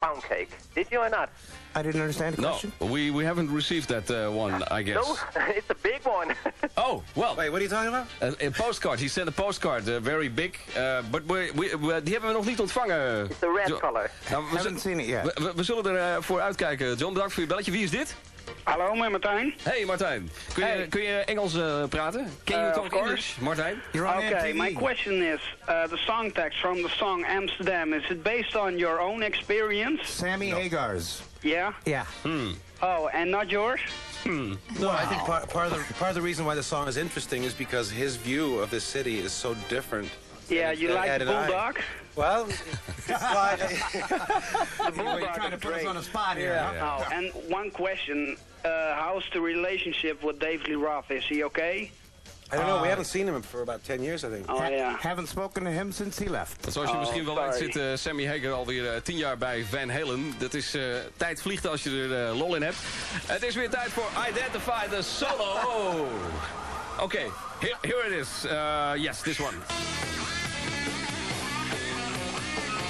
pound cake. Did you or not? I didn't understand the question. No, we haven't received that one, I guess. No, it's a big one. Oh, well. Wait, what are you talking about? A postcard. He sent a postcard, very big. But die hebben we nog niet ontvangen. It's the red color. Nou, I haven't seen it yet. we zullen er voor uitkijken. John, bedankt voor je belletje. Wie is dit? Hallo, met Martijn. Hey Martijn. Kun je Engels praten? Can you talk English, Martijn? Okay, my question is, the song text from the song Amsterdam, is it based on your own experience? Sammy Hagar's. Yeah? Yeah. Oh, and not yours? No, I think part of the reason why the song is interesting is because his view of this city is so different. Yeah, you like the bulldog? Well, The bulldog You're trying to put us on a spot here. Yeah. Huh? Oh, and one question, how's the relationship with Dave Lee Roth? Is he okay? I don't know. We haven't seen him for about 10 years, I think. Oh, yeah. Haven't spoken to him since he left. Zoals je misschien wel weet sorry. zit Sammy Hagar alweer 10 jaar bij Van Halen. Dat is tijd vliegt als je er lol in hebt. Het is weer tijd voor Identify the Solo. Oké, here it is. Yes, this one.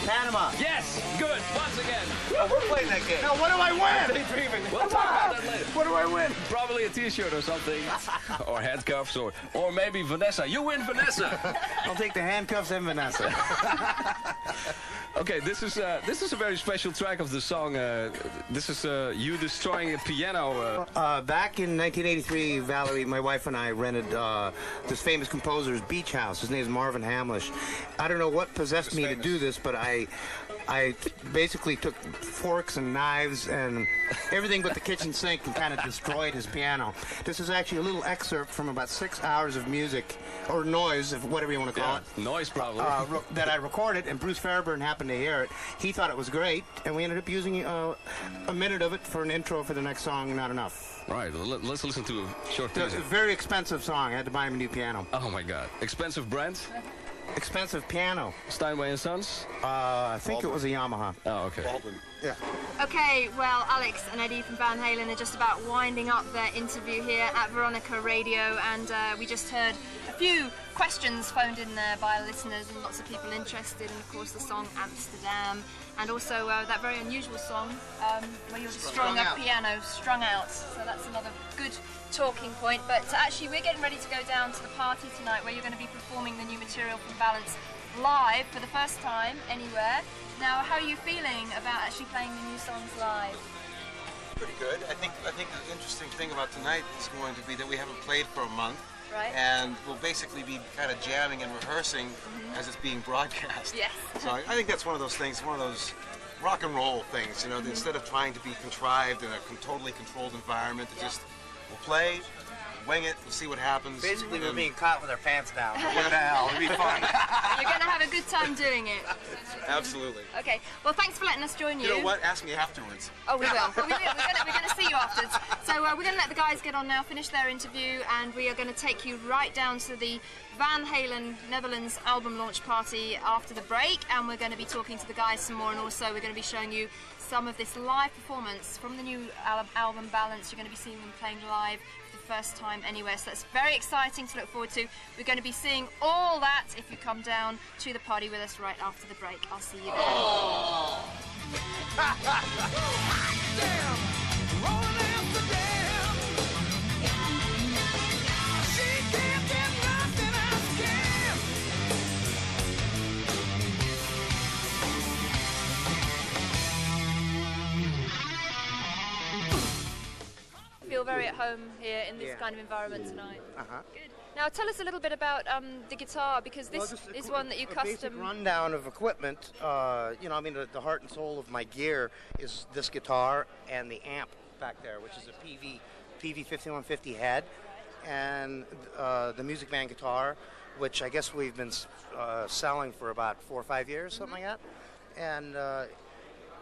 Panama. Yes, good, once again. Oh, we're playing that game. Now, what do I win? We'll talk about that later. What do I win? Probably a t-shirt or something. Or handcuffs, or maybe Vanessa. You win, Vanessa. I'll take the handcuffs and Vanessa. Okay, this is a very special track of the song. This is you destroying a piano. Back in 1983, Valerie, my wife, and I rented this famous composer's beach house. His name is Marvin Hamlish. I don't know what possessed me to do this, but I basically took forks and knives and everything but the kitchen sink and kind of destroyed his piano. This is actually a little excerpt from about 6 hours of music, or noise, if whatever you want to call it. Noise probably. That I recorded, and Bruce Fairburn happened to hear it. He thought it was great, and we ended up using a minute of it for an intro for the next song, Not Enough. Right, let's listen to a short It's teaser. a very expensive song. I had to buy him a new piano. Oh my god. Expensive brand? Expensive piano. Steinway & Sons? I think it was a Yamaha. Oh, okay. Baldwin. Yeah. Okay, well, Alex and Eddie from Van Halen are just about winding up their interview here at Veronica Radio, and we just heard a few questions phoned in there by listeners and lots of people interested, and of course the song Amsterdam, and also that very unusual song where you're destroying a piano, strung out. So that's another good talking point. But actually we're getting ready to go down to the party tonight where you're going to be performing the new material from Balance live for the first time anywhere. Now, how are you feeling about actually playing the new songs live? Pretty good. I think the interesting thing about tonight is going to be that we haven't played for a month. Right. And we'll basically be kind of jamming and rehearsing as it's being broadcast. Yes. So I think that's one of those things, one of those rock and roll things, you know, instead of trying to be contrived in a totally controlled environment, just we'll play, wing it, we'll see what happens. Basically, we're being caught with our pants down. What the hell? It'll be fun. You're going to have a good time doing it. Absolutely. Okay, well, thanks for letting us join you. You know what? Ask me afterwards. Oh, we will. Well, we're going to see you afterwards. So we're going to let the guys get on now, finish their interview, and we are going to take you right down to the Van Halen Netherlands album launch party after the break, and we're going to be talking to the guys some more, and also we're going to be showing you some of this live performance from the new album Balance. You're going to be seeing them playing live for the first time anywhere, so that's very exciting to look forward to. We're going to be seeing all that if you come down to the party with us right after the break. I'll see you feel very at home here in this kind of environment tonight. Good. Now tell us a little bit about the guitar, because this is one that you custom. Basic rundown of equipment. You know, I mean, the heart and soul of my gear is this guitar and the amp back there, which is a PV 5150 head, and the Music Man guitar, which I guess we've been selling for about 4 or 5 years, something like that. And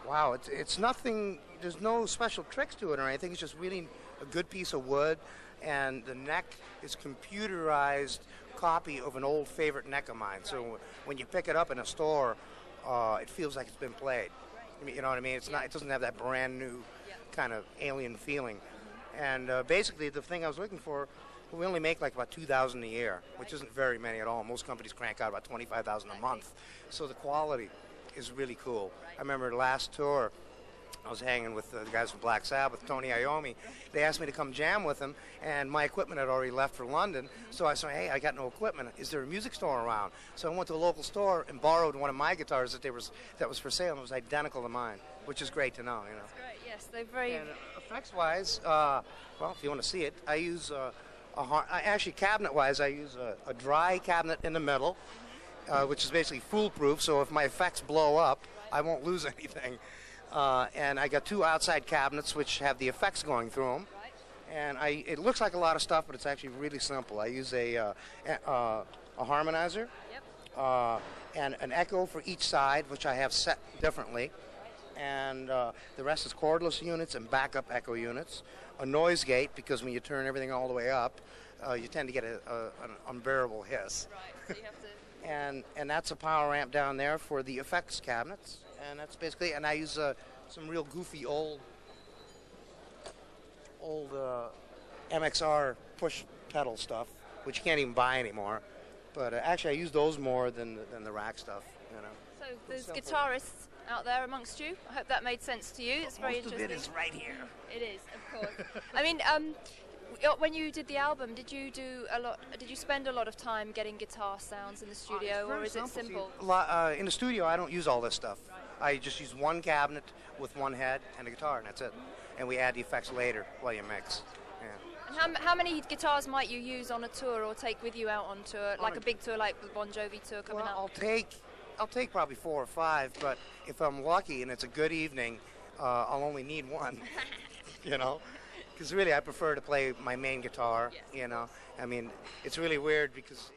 wow, it's nothing. There's no special tricks to it or anything. It's just really a good piece of wood, and the neck is computerized copy of an old favorite neck of mine. So when you pick it up in a store, it feels like it's been played. You know what I mean? It's not. It doesn't have that brand new kind of alien feeling. And basically, the thing I was looking for, we only make like about 2,000 a year, which isn't very many at all. Most companies crank out about 25,000 a month. So the quality is really cool. I remember the last tour, I was hanging with the guys from Black Sabbath, Tony Iommi. They asked me to come jam with them, and my equipment had already left for London. So I said, hey, I got no equipment. Is there a music store around? So I went to a local store and borrowed one of my guitars that was for sale, and it was identical to mine, which is great to know. That's great. Yes, they're very. And effects-wise, well, if you want to see it, I use actually cabinet-wise, I use a dry cabinet in the middle, which is basically foolproof. So if my effects blow up, I won't lose anything. And I got 2 outside cabinets which have the effects going through them. And it looks like a lot of stuff, but it's actually really simple. I use a harmonizer, and an echo for each side, which I have set differently. And the rest is cordless units and backup echo units. A noise gate, because when you turn everything all the way up, you tend to get an unbearable hiss. Right, so you have to... and that's a power amp down there for the effects cabinets. And that's basically, and I use some real goofy old MXR push pedal stuff, which you can't even buy anymore. But actually, I use those more than the rack stuff. You know. So there's guitarists out there amongst you. I hope that made sense to you. It's very interesting. Most of it is right here. It is, of course. I mean, when you did the album, did you do a lot? Did you spend a lot of time getting guitar sounds in the studio, or is it simple? In the studio, I don't use all this stuff. I just use one cabinet with one head and a guitar, and that's it. And we add the effects later while you mix. Yeah. And how many guitars might you use on a tour or take with you out on tour, like a big tour like the Bon Jovi tour coming up? I'll take probably 4 or 5, but if I'm lucky and it's a good evening, I'll only need one. You know, because really I prefer to play my main guitar. Yes, you know, I mean, it's really weird because